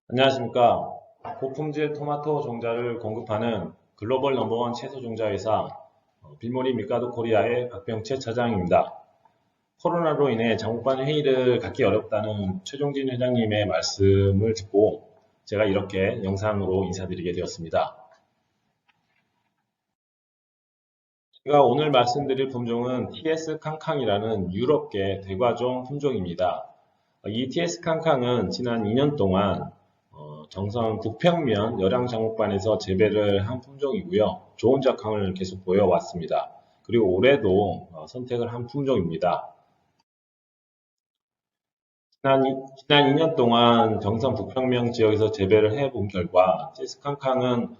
안녕하십니까. 고품질 토마토 종자를 공급하는 글로벌 넘버원 채소 종자 회사 빌모리 미카도 코리아의 박병채 차장입니다. 코로나로 인해 장목반 회의를 갖기 어렵다는 최종진 회장님의 말씀을 듣고 제가 이렇게 영상으로 인사드리게 되었습니다. 제가 오늘 말씀드릴 품종은 TS 캉캉이라는 유럽계 대과종 품종입니다. 이 TS 캉캉은 지난 2년 동안 정선 북평면 열양장목반에서 재배를 한 품종이고요. 좋은 작황을 계속 보여왔습니다. 그리고 올해도 선택을 한 품종입니다. 지난 2년 동안 정선 북평면 지역에서 재배를 해본 결과 TS 캉캉은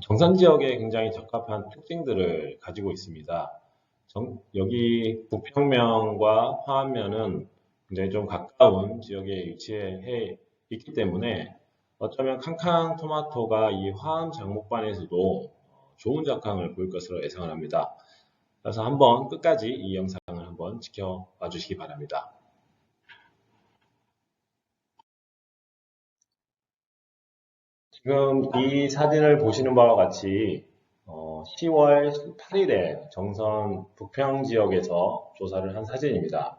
정선 지역에 굉장히 적합한 특징들을 가지고 있습니다. 여기 북평면과 화암면은 굉장히 좀 가까운 지역에 위치해 있기 때문에 어쩌면 캉캉 토마토가 이 화암 장목반에서도 좋은 작황을 보일 것으로 예상을 합니다. 그래서 한번 끝까지 이 영상을 한번 지켜봐 주시기 바랍니다. 지금 이 사진을 보시는 바와 같이 10월 8일에 정선 북평 지역에서 조사를 한 사진입니다.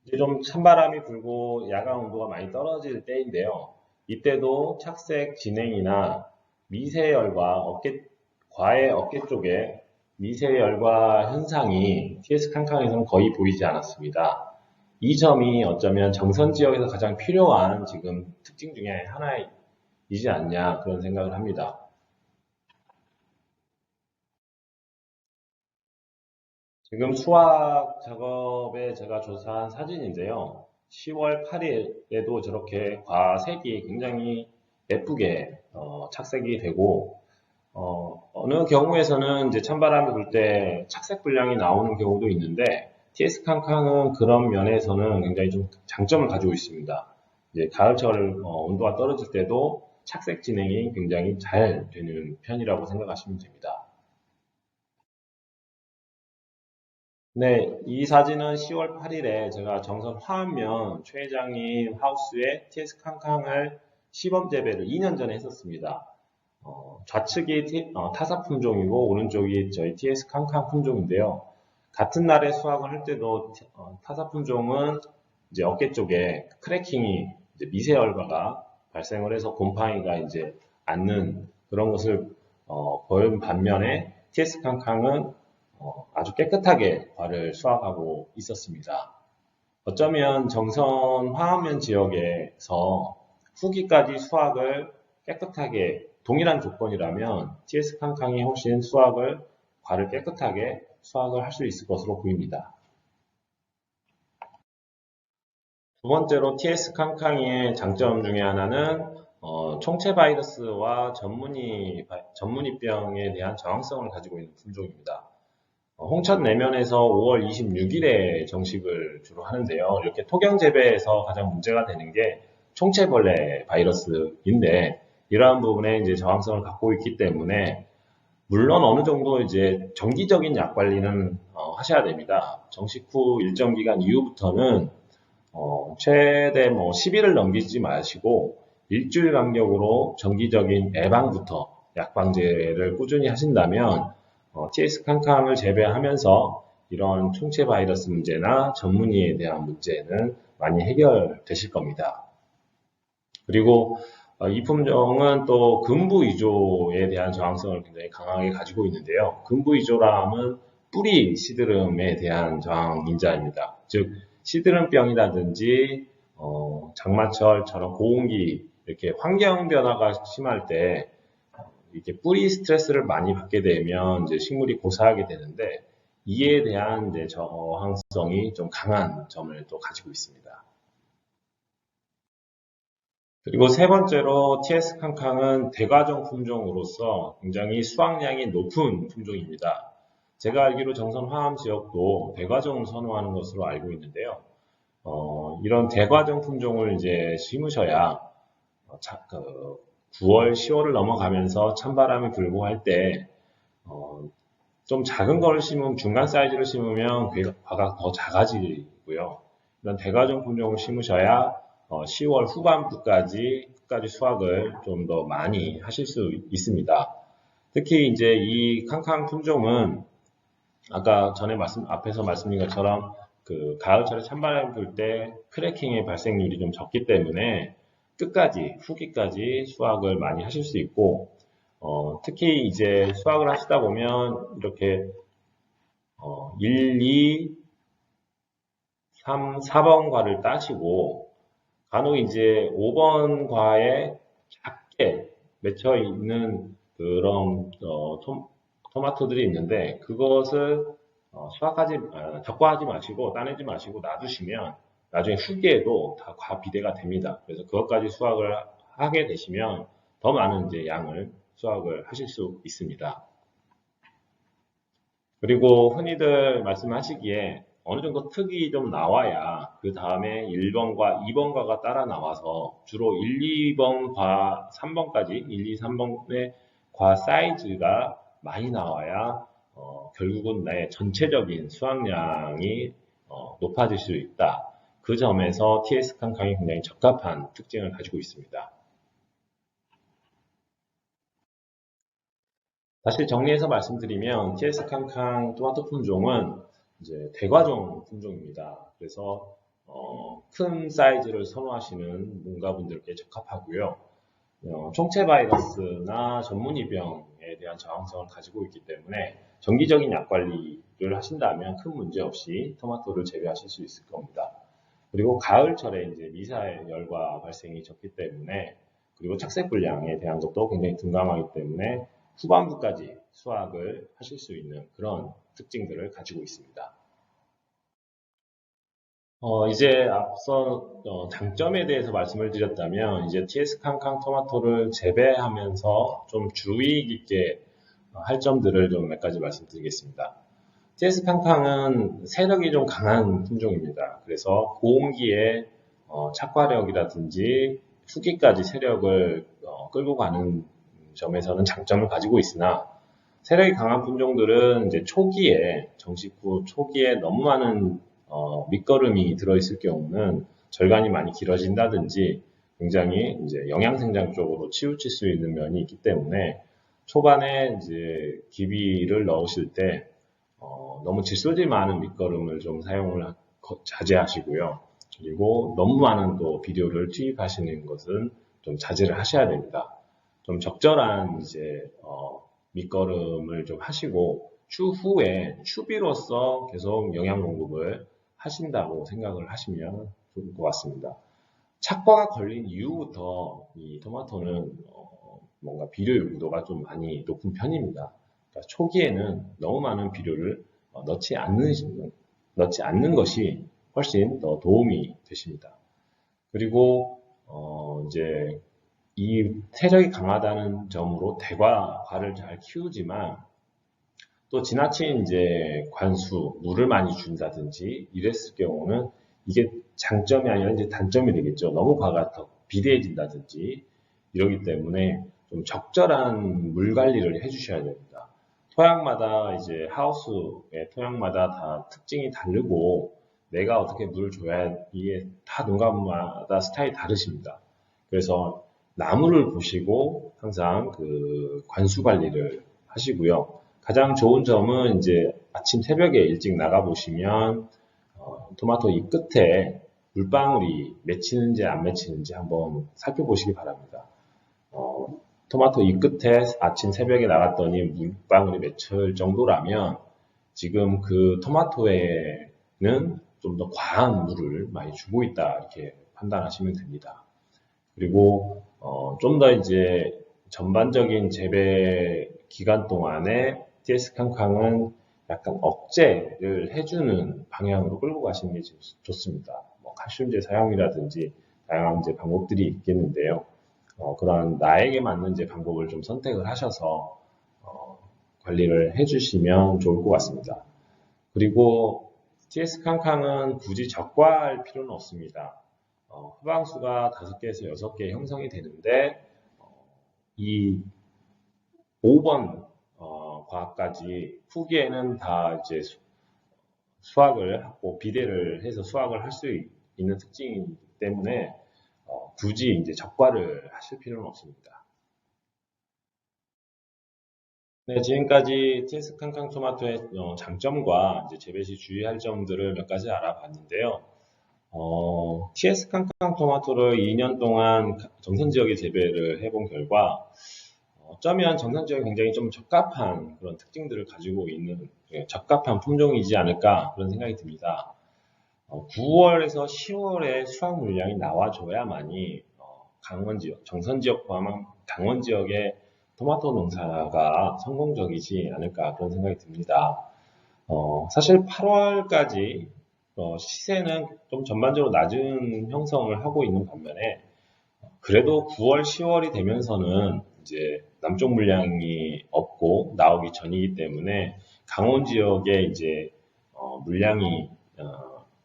이제 좀 찬바람이 불고 야간 온도가 많이 떨어질 때인데요. 이때도 착색 진행이나 미세열과 과의 어깨 쪽에 미세열과 현상이 TS 캉캉에서는 거의 보이지 않았습니다. 이 점이 어쩌면 정선 지역에서 가장 필요한 지금 특징 중에 하나이지 않냐 그런 생각을 합니다. 지금 수학 작업에 제가 조사한 사진인데요. 10월 8일에도 저렇게 과색이 굉장히 예쁘게 착색이 되고 어느 경우에서는 이제 찬바람이 불 때 착색 불량이 나오는 경우도 있는데 TS 캉캉은 그런 면에서는 굉장히 좀 장점을 가지고 있습니다. 이제 가을철 온도가 떨어질 때도 착색 진행이 굉장히 잘 되는 편이라고 생각하시면 됩니다. 네, 이 사진은 10월 8일에 제가 정선 화합면 최 회장님 하우스에 TS 캉캉을 시범 재배를 2년 전에 했었습니다. 좌측이 타사 품종이고 오른쪽이 저희 TS 캉캉 품종인데요. 같은 날에 수확을 할 때도 타사 품종은 이제 어깨 쪽에 크래킹이 이제 미세 열과가 발생을 해서 곰팡이가 이제 앉는 그런 것을 보인 반면에 TS 캉캉은 아주 깨끗하게 과를 수확하고 있었습니다. 어쩌면 정선 화합면 지역에서 후기까지 수확을 깨끗하게 동일한 조건이라면 TS 캉캉이 훨씬 과를 깨끗하게 수확을 할 수 있을 것으로 보입니다. 두 번째로 TS 캉캉이의 장점 중에 하나는 총체 바이러스와 전문이병에 대한 저항성을 가지고 있는 품종입니다. 홍천 내면에서 5월 26일에 정식을 주로 하는데요. 이렇게 토경 재배에서 가장 문제가 되는 게 총체벌레 바이러스인데 이러한 부분에 이제 저항성을 갖고 있기 때문에 물론 어느 정도 이제 정기적인 약 관리는 하셔야 됩니다. 정식 후 일정 기간 이후부터는 최대 뭐 10일을 넘기지 마시고 일주일 간격으로 정기적인 예방부터 약방제를 꾸준히 하신다면 TS 캉캉을 재배하면서 이런 총체 바이러스 문제나 전문의에 대한 문제는 많이 해결되실 겁니다. 그리고 이 품종은 또 금부 위조에 대한 저항성을 굉장히 강하게 가지고 있는데요. 금부 위조라 면 뿌리 시드름에 대한 저항 인자입니다. 즉 시드름병이라든지 장마철처럼 고온기 이렇게 환경 변화가 심할 때 이렇게 뿌리 스트레스를 많이 받게 되면 이제 식물이 고사하게 되는데 이에 대한 이제 저항성이 좀 강한 점을 또 가지고 있습니다. 그리고 세 번째로 TS 캉캉은 대과종 품종으로서 굉장히 수확량이 높은 품종입니다. 제가 알기로 정선 화암 지역도 대과종을 선호하는 것으로 알고 있는데요. 이런 대과종 품종을 이제 심으셔야 9월, 10월을 넘어가면서 찬바람이 불고 할 때 좀 작은 걸 심으면 중간 사이즈를 심으면 과가 더 작아지고요. 이런 대과종 품종을 심으셔야 10월 후반부까지 끝까지 수확을 좀 더 많이 하실 수 있습니다. 특히 이제 이 캉캉 품종은 아까 앞에서 말씀드린 것처럼 그 가을철에 찬바람 불 때 크래킹의 발생률이 좀 적기 때문에 후기까지 수확을 많이 하실 수 있고, 특히 이제 수확을 하시다 보면 이렇게 1, 2, 3, 4번 과를 따시고 간혹 이제 5번 과에 작게 맺혀 있는 그런 토마토들이 있는데 그것을 적과하지 마시고 따내지 마시고 놔두시면 나중에 후기에도 다 과비대가 됩니다. 그래서 그것까지 수확을 하게 되시면 더 많은 이제 양을 수확을 하실 수 있습니다. 그리고 흔히들 말씀하시기에 어느 정도 특이 좀 나와야 그 다음에 1번과 2번과가 따라 나와서 주로 1, 2번과 3번까지 1, 2, 3번의 과 사이즈가 많이 나와야 결국은 내 전체적인 수확량이 높아질 수 있다. 그 점에서 TS 캉캉이 굉장히 적합한 특징을 가지고 있습니다. 다시 정리해서 말씀드리면 TS 캉캉 토마토 품종은 이제 대과종 품종입니다. 그래서 큰 사이즈를 선호하시는 농가분들께 적합하고요. 총체 바이러스나 전문이병에 대한 저항성을 가지고 있기 때문에 정기적인 약 관리를 하신다면 큰 문제 없이 토마토를 재배하실 수 있을 겁니다. 그리고 가을철에 이제 미사열과 발생이 적기 때문에 그리고 착색 불량에 대한 것도 굉장히 둔감하기 때문에 후반부까지 수확을 하실 수 있는 그런 특징들을 가지고 있습니다. 이제 앞서 장점에 대해서 말씀을 드렸다면 이제 TS 캉캉 토마토를 재배하면서 좀 주의 깊게 할 점들을 좀 몇 가지 말씀드리겠습니다. TS 캉캉은 세력이 좀 강한 품종입니다. 그래서 고온기에 착과력이라든지 후기까지 세력을 끌고 가는 점에서는 장점을 가지고 있으나 세력이 강한 품종들은 이제 정식 후 초기에 너무 많은 밑거름이 들어있을 경우는 절간이 많이 길어진다든지 굉장히 이제 영양생장 쪽으로 치우칠 수 있는 면이 있기 때문에 초반에 이제 기비를 넣으실 때 너무 질소질 많은 밑거름을 좀 사용을 자제하시고요. 그리고 너무 많은 또 비료를 투입하시는 것은 좀 자제를 하셔야 됩니다. 좀 적절한 이제 밑거름을 좀 하시고 추후에 추비로서 계속 영양 공급을 하신다고 생각을 하시면 좋을 것 같습니다. 착과가 걸린 이후부터 이 토마토는 뭔가 비료 요구도가 좀 많이 높은 편입니다. 그러니까 초기에는 너무 많은 비료를 넣지 않는 것이 훨씬 더 도움이 되십니다. 그리고 이제 이 세력이 강하다는 점으로 대과를 잘 키우지만 또 지나친 이제 물을 많이 준다든지 이랬을 경우는 이게 장점이 아니라 이제 단점이 되겠죠. 너무 과가 더 비대해진다든지 이러기 때문에 좀 적절한 물 관리를 해주셔야 됩니다. 하우스의 토양마다 다 특징이 다르고 내가 어떻게 물을 줘야 이게 다 농가마다 스타일이 다르십니다. 그래서 나무를 보시고 항상 그 관수 관리를 하시고요. 가장 좋은 점은 이제 아침 새벽에 일찍 나가 보시면 토마토 잎 끝에 물방울이 맺히는지 안 맺히는지 한번 살펴보시기 바랍니다. 토마토 잎 끝에 아침 새벽에 나갔더니 물방울이 맺힐 정도라면 지금 그 토마토에는 좀 더 과한 물을 많이 주고 있다 이렇게 판단하시면 됩니다. 그리고 좀 더 이제 전반적인 재배 기간 동안에 TS 캉캉은 약간 억제를 해주는 방향으로 끌고 가시는 게 좋습니다. 뭐 칼슘제 사용이라든지 다양한 이제 방법들이 있겠는데요. 그런 나에게 맞는 이제 방법을 좀 선택을 하셔서 관리를 해주시면 좋을 것 같습니다. 그리고 TS 캉캉은 굳이 적과할 필요는 없습니다. 후방수가 5개에서 6개 형성이 되는데 이 5번 과까지 후기에는 다 이제 수확을 하고 비대를 해서 수확을 할 수 있는 특징이기 때문에 굳이 이제 적과를 하실 필요는 없습니다. 네, 지금까지 TS 캉캉토마토의 장점과 이제 재배 시 주의할 점들을 몇 가지 알아봤는데요. TS 캉캉토마토를 2년 동안 정선 지역에 재배를 해본 결과 어쩌면 정선 지역이 굉장히 좀 적합한 그런 특징들을 가지고 있는 적합한 품종이지 않을까 그런 생각이 듭니다. 9월에서 10월에 수확 물량이 나와줘야만이 강원 지역, 정선 지역 포함한 강원 지역의 토마토 농사가 성공적이지 않을까 그런 생각이 듭니다. 사실 8월까지 시세는 좀 전반적으로 낮은 형성을 하고 있는 반면에 그래도 9월, 10월이 되면서는 이제 남쪽 물량이 없고 나오기 전이기 때문에 강원 지역에 이제 물량이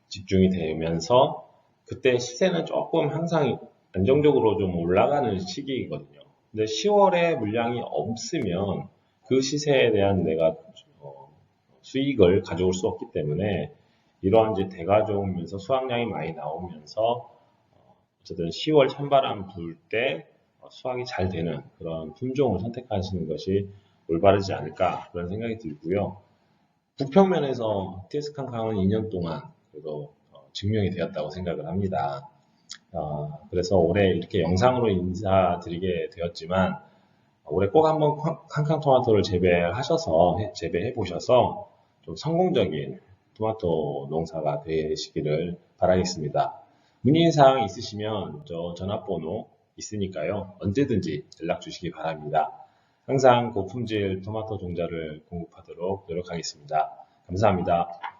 집중이 되면서 그때 시세는 조금 항상 안정적으로 좀 올라가는 시기이거든요. 근데 10월에 물량이 없으면 그 시세에 대한 내가 수익을 가져올 수 없기 때문에 이러한 이제 대가 좋으면서 수확량이 많이 나오면서 어쨌든 10월 찬바람 불 때 수확이 잘 되는 그런 품종을 선택하시는 것이 올바르지 않을까 그런 생각이 들고요. 북평면에서 TS 캉캉은 2년 동안 그래도 증명이 되었다고 생각을 합니다. 그래서 올해 이렇게 영상으로 인사드리게 되었지만 올해 꼭 한번 캉캉 토마토를 재배해 보셔서 좀 성공적인 토마토 농사가 되시기를 바라겠습니다. 문의사항 있으시면 저 전화번호 있으니까요. 언제든지 연락 주시기 바랍니다. 항상 고품질 토마토 종자를 공급하도록 노력하겠습니다. 감사합니다.